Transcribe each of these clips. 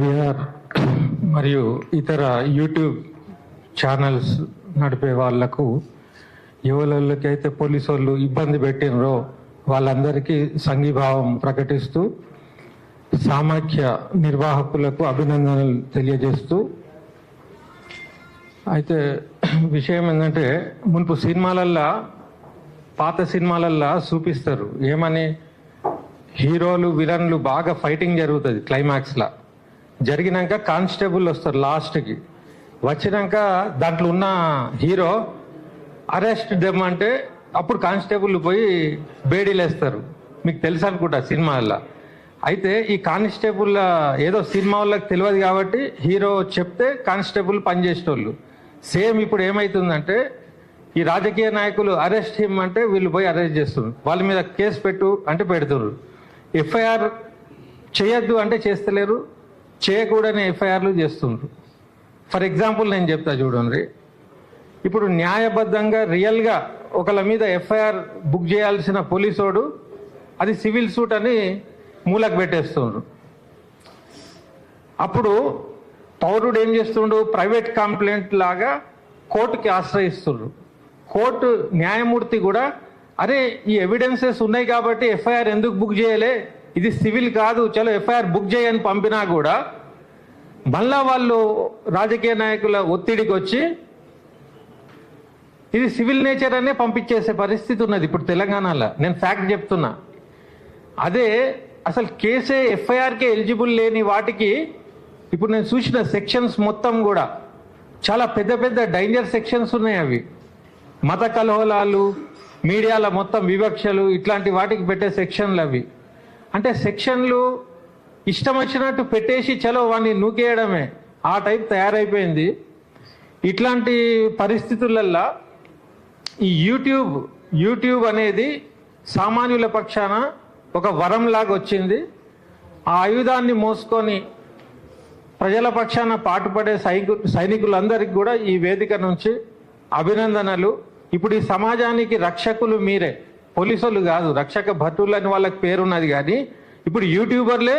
కేవీఆర్ మరియు ఇతర YouTube channels నడిపే వాళ్లకు ఎవరికైతే పోలీసు వాళ్ళు ఇబ్బంది పెట్టినరో వాళ్ళందరికీ సంఘీభావం ప్రకటిస్తూ సామాఖ్య నిర్వాహకులకు అభినందనలు తెలియజేస్తూ, అయితే విషయం ఏంటంటే మున్పు సినిమాలల్లా పాత సినిమాలల్లా చూపిస్తారు ఏమని, హీరోలు విలన్లు బాగా ఫైటింగ్ జరుగుతుంది, క్లైమాక్స్లా జరిగినాక కానిస్టేబుల్ వస్తారు లాస్ట్కి, వచ్చినాక దాంట్లో ఉన్న హీరో అరెస్ట్ దెమ్మంటే అప్పుడు కానిస్టేబుల్ పోయి బేడీలు వేస్తారు. మీకు తెలుసు అనుకుంటా సినిమాల్లో. అయితే ఈ కానిస్టేబుల్ ఏదో సినిమా వాళ్ళకి తెలియదు కాబట్టి హీరో చెప్తే కానిస్టేబుల్ పనిచేసేటోళ్ళు. సేమ్ ఇప్పుడు ఏమవుతుందంటే ఈ రాజకీయ నాయకులు అరెస్ట్ హిమ్ అంటే వీళ్ళు పోయి అరెస్ట్ చేస్తున్నారు, వాళ్ళ మీద కేసు పెట్టు అంటే పెడుతున్నారు, ఎఫ్ఐఆర్ చేయొద్దు అంటే చేస్తలేరు, చేయకూడని ఎఫ్ఐఆర్లు చేస్తున్నారు. ఫర్ ఎగ్జాంపుల్ నేను చెప్తా చూడండి, ఇప్పుడు న్యాయబద్ధంగా రియల్గా ఒకళ్ళ మీద ఎఫ్ఐఆర్ బుక్ చేయాల్సిన పోలీసోడు అది సివిల్ సూట్ అని మూలకు పెట్టేస్తుండ్రు. అప్పుడు పౌరుడు ఏం చేస్తుండు, ప్రైవేట్ కంప్లైంట్ లాగా కోర్టుకి ఆశ్రయిస్తుండ్రు. కోర్టు న్యాయమూర్తి కూడా అరే ఈ ఎవిడెన్సెస్ ఉన్నాయి కాబట్టి ఎఫ్ఐఆర్ ఎందుకు బుక్ చేయలే, ఇది సివిల్ కాదు, చలో ఎఫ్ఐఆర్ బుక్ చేయని పంపినా కూడా మళ్ళా వాళ్ళు రాజకీయ నాయకుల ఒత్తిడికి వచ్చి ఇది సివిల్ నేచర్ అనే పంపించేసే పరిస్థితి ఉన్నది ఇప్పుడు తెలంగాణలో. నేను ఫ్యాక్ట్ చెప్తున్నా. అదే అసలు కేసే ఎఫ్ఐఆర్కే ఎలిజిబుల్ లేని వాటికి ఇప్పుడు నేను చూసిన సెక్షన్స్ మొత్తం కూడా చాలా పెద్ద పెద్ద డేంజర్ సెక్షన్స్ ఉన్నాయి. అవి మత కలహోలాలు, మీడియాల మొత్తం వివక్షలు, ఇట్లాంటి వాటికి పెట్టే సెక్షన్లు అవి. అంటే సెక్షన్లు ఇష్టం వచ్చినట్టు పెట్టేసి చలో వాడిని నూకేయడమే, ఆ టైప్ తయారైపోయింది. ఇట్లాంటి పరిస్థితులల్లో ఈ యూట్యూబ్ అనేది సామాన్యుల పక్షాన ఒక వరంలాగా వచ్చింది. ఆ ఆయుధాన్ని మోసుకొని ప్రజల పక్షాన పాటుపడే సైనికులందరికీ కూడా ఈ వేదిక నుంచి అభినందనలు. ఇప్పుడు ఈ సమాజానికి రక్షకులు మీరే, పోలీసులు కాదు, రక్షక భటులు అని వాళ్ళకి పేరున్నది. కానీ ఇప్పుడు యూట్యూబర్లే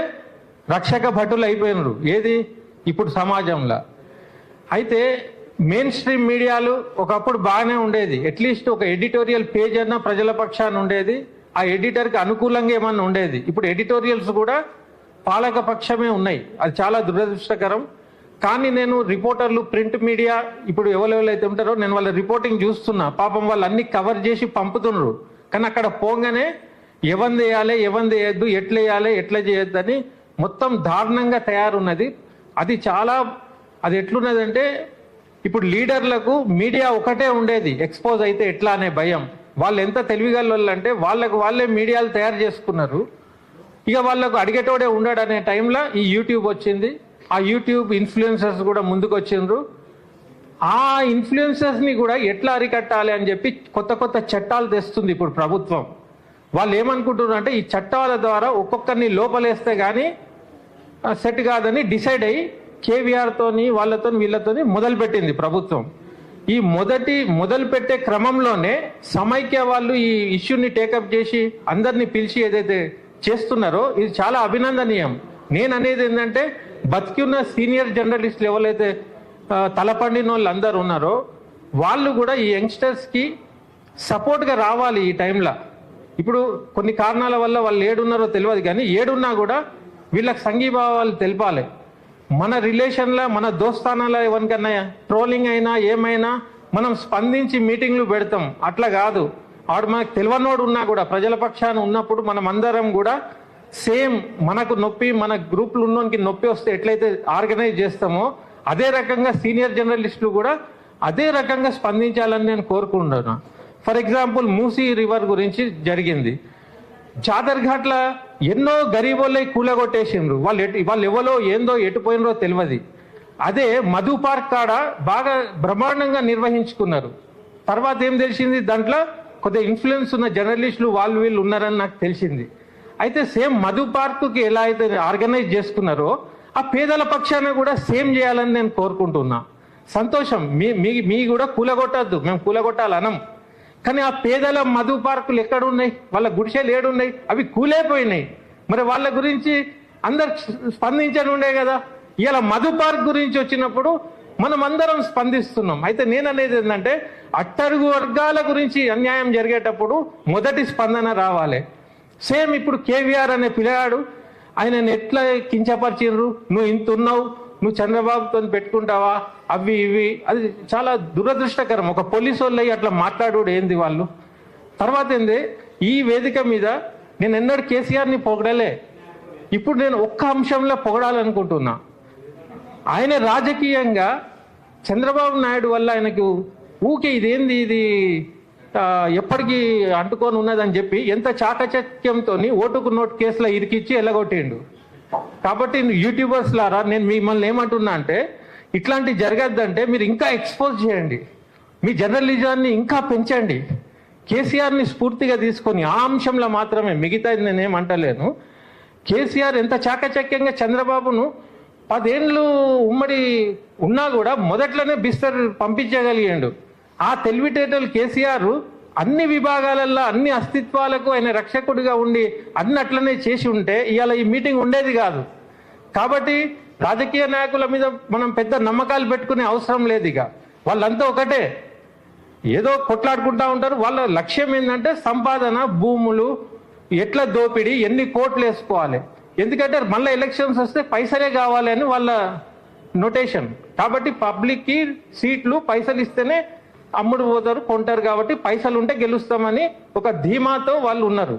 రక్షక భటులు అయిపోయినారు ఏది ఇప్పుడు సమాజంలో. అయితే మెయిన్ స్ట్రీమ్ మీడియాలు ఒకప్పుడు బాగానే ఉండేది, అట్లీస్ట్ ఒక ఎడిటోరియల్ పేజ్ అన్నా ప్రజల పక్షాన ఉండేది, ఆ ఎడిటర్కి అనుకూలంగా ఏమన్నా ఉండేది. ఇప్పుడు ఎడిటోరియల్స్ కూడా పాలక పక్షమే ఉన్నాయి, అది చాలా దురదృష్టకరం. కానీ నేను రిపోర్టర్లు, ప్రింట్ మీడియా ఇప్పుడు ఎవరెవరైతే ఉంటారో నేను వాళ్ళ రిపోర్టింగ్ చూస్తున్నా, పాపం వాళ్ళు అన్ని కవర్ చేసి పంపుతున్నారు. కానీ అక్కడ పోగానే ఎవరిని వేయాలి, ఎవరిని వేయద్దు, ఎట్లా వేయాలి, ఎట్లా చేయొద్దు అని మొత్తం దారుణంగా తయారున్నది. అది ఎట్లున్నదంటే ఇప్పుడు లీడర్లకు మీడియా ఒకటే ఉండేది, ఎక్స్పోజ్ అయితే ఎట్లా అనే భయం. వాళ్ళు ఎంత తెలివిగల అంటే వాళ్ళే మీడియాలు తయారు చేసుకున్నారు. ఇక వాళ్ళకు అడిగేటోడే ఉండడు అనే టైంలో ఈ యూట్యూబ్ వచ్చింది. ఆ యూట్యూబ్ ఇన్ఫ్లుయెన్సర్స్ కూడా ముందుకు వచ్చిండ్రు. ఆ ఇన్ఫ్లుయెన్సర్స్ని కూడా ఎట్లా అరికట్టాలి అని చెప్పి కొత్త చట్టాలు తెస్తుంది ఇప్పుడు ప్రభుత్వం. వాళ్ళు ఏమనుకుంటున్నారు అంటే ఈ చట్టాల ద్వారా ఒక్కొక్కరిని లోపలేస్తే కానీ సెట్ కాదని డిసైడ్ అయ్యి కేవీఆర్తోని వీళ్ళతోని మొదలుపెట్టింది ప్రభుత్వం. ఈ మొదలుపెట్టే క్రమంలోనే సమైక్య వాళ్ళు ఈ ఇష్యూని టేకప్ చేసి అందరినీ పిలిచి ఏదైతే చేస్తున్నారో ఇది చాలా అభినందనీయం. నేను అనేది ఏంటంటే బతికి ఉన్న సీనియర్ జర్నలిస్టులు ఎవరైతే తలపండిన వాళ్ళు అందరు ఉన్నారో వాళ్ళు కూడా ఈ యంగ్స్టర్స్కి సపోర్ట్గా రావాలి ఈ టైంలో. ఇప్పుడు కొన్ని కారణాల వల్ల వాళ్ళు ఏడున్నారో తెలియదు, కానీ ఏడున్నా కూడా వీళ్ళకి సంఘీభావాలు తెలపాలి. మన రిలేషన్లో, మన దోస్తానాలో ఎవరికన్నా ట్రోలింగ్ అయినా ఏమైనా మనం స్పందించి మీటింగ్లు పెడతాం. అట్లా కాదు, ఆడు మనకు తెలియనోడు ఉన్నా కూడా ప్రజల పక్షాన ఉన్నప్పుడు మనం అందరం కూడా సేమ్ మనకు నొప్పి, మన గ్రూప్లు ఉన్నోనికి నొప్పి వస్తే ఎట్లయితే ఆర్గనైజ్ చేస్తామో అదే రకంగా సీనియర్ జర్నలిస్టులు కూడా అదే రకంగా స్పందించాలని నేను కోరుకుంటున్నాను. ఫర్ ఎగ్జాంపుల్ మూసీ రివర్ గురించి జరిగింది. జాదర్ఘాట్ల ఎన్నో గరీబోళ్ళై కూలగొట్టేసిండ్రు. వాళ్ళు ఎవరో ఏందో ఎటుపోయినరో తెలియదు. అదే మధు పార్క్ కాడ బాగా బ్రహ్మాండంగా నిర్వహించుకున్నారు. తర్వాత ఏం తెలిసింది, దాంట్లో కొద్దిగా ఇన్ఫ్లుయెన్స్ ఉన్న జర్నలిస్టులు వీళ్ళు ఉన్నారని నాకు తెలిసింది. అయితే సేమ్ మధు పార్క్కి ఎలా అయితే ఆర్గనైజ్ చేసుకున్నారో ఆ పేదల పక్షాన కూడా సేమ్ చేయాలని నేను కోరుకుంటున్నా. సంతోషం, మీ కూడా కూలగొట్టద్దు, మేము కూలగొట్టాలనం. కానీ ఆ పేదల మధు పార్కులు ఎక్కడున్నాయి, వాళ్ళ గుడిసెలు ఏడున్నాయి, అవి కూలైపోయినాయి. మరి వాళ్ళ గురించి అందరు స్పందించని ఉండే కదా. ఇలా మధు పార్క్ గురించి వచ్చినప్పుడు మనం అందరం స్పందిస్తున్నాం. అయితే నేను అనేది ఏంటంటే అట్టడుగు వర్గాల గురించి అన్యాయం జరిగేటప్పుడు మొదటి స్పందన రావాలి. సేమ్ ఇప్పుడు కేవీఆర్ అనే పిల్లగాడు ఆయన ఎట్లా కించపరిచిండ్రు, నువ్వు ఇంత ఉన్నావు, నువ్వు చంద్రబాబుతో పెట్టుకుంటావా, అవి ఇవి, అది చాలా దురదృష్టకరం. ఒక పోలీసు వాళ్ళు అట్లా మాట్లాడు ఏంది వాళ్ళు. తర్వాత ఏంది, ఈ వేదిక మీద నేను ఎన్నడూ కేసీఆర్ని పొగడలే. ఇప్పుడు నేను ఒక్క అంశంలో పొగడాలనుకుంటున్నా. ఆయన రాజకీయంగా చంద్రబాబు నాయుడు వల్ల ఆయనకు ఊకే ఇదేంది ఇది ఎప్పటికీ అంటుకొని ఉన్నదని చెప్పి ఎంత చాకచక్యంతో ఓటుకు నోటు కేసులో ఇరికిచ్చి ఎల్లగొట్టిండు. కాబట్టి యూట్యూబర్స్ లారా నేను మిమ్మల్ని ఏమంటున్నా అంటే ఇట్లాంటి జరగద్దంటే మీరు ఇంకా ఎక్స్పోజ్ చేయండి, మీ జర్నలిజాన్ని ఇంకా పెంచండి. కేసీఆర్ని స్ఫూర్తిగా తీసుకొని ఆ అంశంలో మాత్రమే, మిగతాది నేనేమంటలేను. కేసీఆర్ ఎంత చాకచక్యంగా చంద్రబాబును 10 ఏళ్ళు ఉమ్మడి ఉన్నా కూడా మొదట్లోనే బిస్తర్ పంపించగలిగాడు. ఆ తెలివితేటలు కేసీఆర్ అన్ని విభాగాలలో అన్ని అస్తిత్వాలకు ఆయన రక్షకుడిగా ఉండి అన్ని అట్లనే చేసి ఉంటే ఇవాళ ఈ మీటింగ్ ఉండేది కాదు. కాబట్టి రాజకీయ నాయకుల మీద మనం పెద్ద నమ్మకాలు పెట్టుకునే అవసరం లేదు. ఇక వాళ్ళంతా ఒకటే, ఏదో కొట్లాడుకుంటా ఉంటారు. వాళ్ళ లక్ష్యం ఏంటంటే సంపాదన, భూములు, ఎట్లా దోపిడీ, ఎన్ని కోట్లు వేసుకోవాలి. ఎందుకంటే మళ్ళీ ఎలక్షన్స్ వస్తే పైసలే కావాలి అని వాళ్ళ నోటేషన్. కాబట్టి పబ్లిక్కి సీట్లు పైసలు ఇస్తేనే అమ్ముడు పోతారు, కొంటారు. కాబట్టి పైసలు ఉంటే గెలుస్తామని ఒక ధీమాతో వాళ్ళు ఉన్నారు.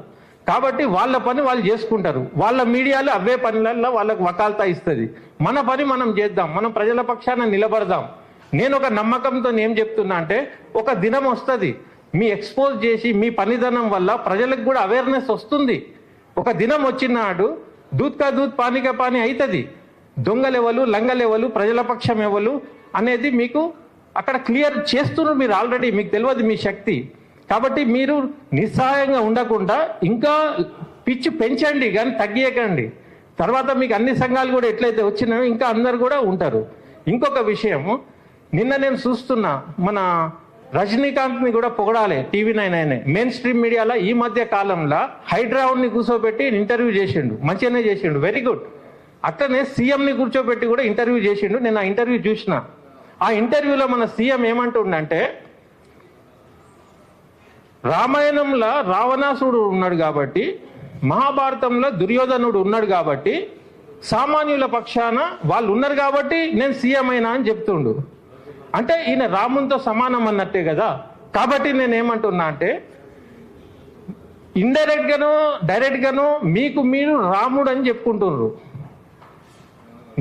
కాబట్టి వాళ్ళ పని వాళ్ళు చేసుకుంటారు. వాళ్ళ మీడియాలో అవే పనులలో వాళ్ళకు వకాల్తా ఇస్తుంది. మన పని మనం చేద్దాం, మనం ప్రజల పక్షాన నిలబడదాం. నేను ఒక నమ్మకంతో ఏం చెప్తున్నా అంటే ఒక దినం వస్తుంది, మీ ఎక్స్పోజ్ చేసి మీ పనిదనం వల్ల ప్రజలకు కూడా అవేర్నెస్ వస్తుంది. ఒక దినం వచ్చినాడు దూత్ కా దూత్ పానీ కా పానీ అవుతుంది. దొంగలెవలు, లంగలెవలు, ప్రజల పక్షం ఎవలు అనేది మీకు అక్కడ క్లియర్ చేస్తున్నారు. మీరు ఆల్రెడీ మీకు తెలియదు మీ శక్తి. కాబట్టి మీరు నిస్సహాయంగా ఉండకుండా ఇంకా పిచ్చి పెంచండి కానీ తగ్గియకండి. తర్వాత మీకు అన్ని సంఘాలు కూడా ఎట్లయితే వచ్చినాయో ఇంకా అందరు కూడా ఉంటారు. ఇంకొక విషయము, నిన్న నేను చూస్తున్నా మన రజనీకాంత్ని కూడా పొగడాలి. TV9 ఆయన మెయిన్ స్ట్రీమ్ మీడియాలో ఈ మధ్య కాలంలో హైడ్రావుడ్ని కూర్చోబెట్టి ఇంటర్వ్యూ చేసిండు, మంచిగానే చేసిండు, వెరీ గుడ్. అట్లనే సీఎంని కూర్చోబెట్టి కూడా ఇంటర్వ్యూ చేసిండు. నేను ఆ ఇంటర్వ్యూ చూసిన. ఆ ఇంటర్వ్యూలో మన సీఎం ఏమంటుండంటే రామాయణంలో రావణాసుడు ఉన్నాడు కాబట్టి, మహాభారతంలో దుర్యోధనుడు ఉన్నాడు కాబట్టి, సామాన్యుల పక్షాన వాళ్ళు ఉన్నారు కాబట్టి నేను సీఎం అయినా అని చెప్తుండు. అంటే ఈయన రామునితో సమానం అన్నట్టే కదా. కాబట్టి నేను ఏమంటున్నా అంటే ఇండైరెక్ట్ గాను డైరెక్ట్ గాను మీకు మీరు రాముడు అని చెప్పుకుంటున్నారు.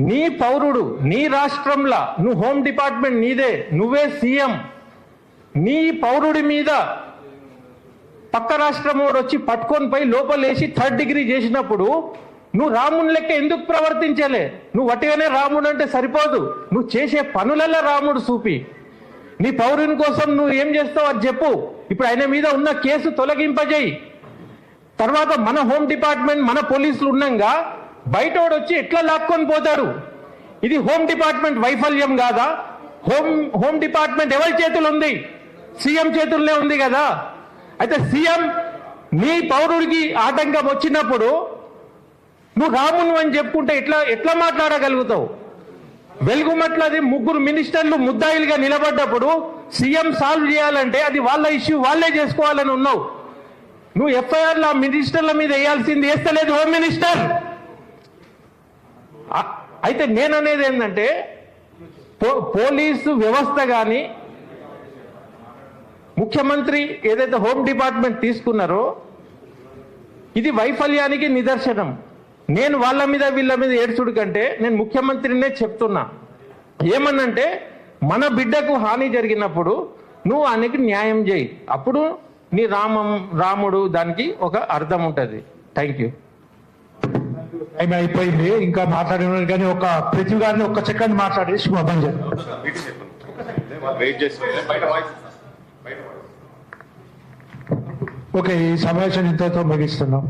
నీ పౌరుడు, నీ రాష్ట్రంలో నువ్వు హోమ్ డిపార్ట్మెంట్ నీదే, నువ్వే సీఎం. నీ పౌరుడి మీద పక్క రాష్ట్రం వాడు వచ్చి పట్టుకొని పోయి లోపలేసి 3rd డిగ్రీ చేసినప్పుడు నువ్వు రాముని లెక్క ఎందుకు ప్రవర్తించలే? నువ్వు వట్టిగానే రాముడు అంటే సరిపోదు, నువ్వు చేసే పనులలో రాముడు చూపి. నీ పౌరుని కోసం నువ్వు ఏం చేస్తావు అది చెప్పు. ఇప్పుడు ఆయన మీద ఉన్న కేసు తొలగింపజేయి. తర్వాత మన హోమ్ డిపార్ట్మెంట్, మన పోలీసులు ఉన్నాగా బయటోడు వచ్చి ఎట్లా లాక్కొని పోతారు? ఇది హోమ్ డిపార్ట్మెంట్ వైఫల్యం కాదా? హోమ్ డిపార్ట్మెంట్ ఎవరి చేతులు ఉంది? సీఎం చేతుల్లో ఉంది కదా. అయితే సీఎం నీ పౌరుడికి ఆటంకం వచ్చినప్పుడు నువ్వు రామును అని చెప్పుకుంటే ఎట్లా మాట్లాడగలుగుతావు? వెలుగుమట్లది 3 మినిస్టర్లు ముద్దాయిలుగా నిలబడ్డప్పుడు సీఎం సాల్వ్ చేయాలంటే అది వాళ్ళ ఇష్యూ, వాళ్ళే చేసుకోవాలని ఉన్నావు. నువ్వు ఎఫ్ఐఆర్లు ఆ మినిస్టర్ల మీద వేయాల్సింది వేస్తలేదు హోమ్ మినిస్టర్. అయితే నేననేది ఏంటంటే పోలీసు వ్యవస్థ కానీ ముఖ్యమంత్రి ఏదైతే హోమ్ డిపార్ట్మెంట్ తీసుకున్నారో ఇది వైఫల్యానికి నిదర్శనం. నేను వాళ్ళ మీద వీళ్ళ మీద ఏడ్చుడు కంటే నేను ముఖ్యమంత్రినే చెప్తున్నా. ఏమన్నంటే మన బిడ్డకు హాని జరిగినప్పుడు నువ్వు ఆయనకి న్యాయం చేయి, అప్పుడు నీ రాముడు దానికి ఒక అర్థం ఉంటుంది. Thank you. టైం అయిపోయింది, ఇంకా మాట్లాడినారు కానీ ఒక ప్రతి గారిని ఒక్క సెకండ్ మాట్లాడేసి మొత్తం ఓకే, ఈ సమావేశం ఇంతతో ముగిస్తున్నాం.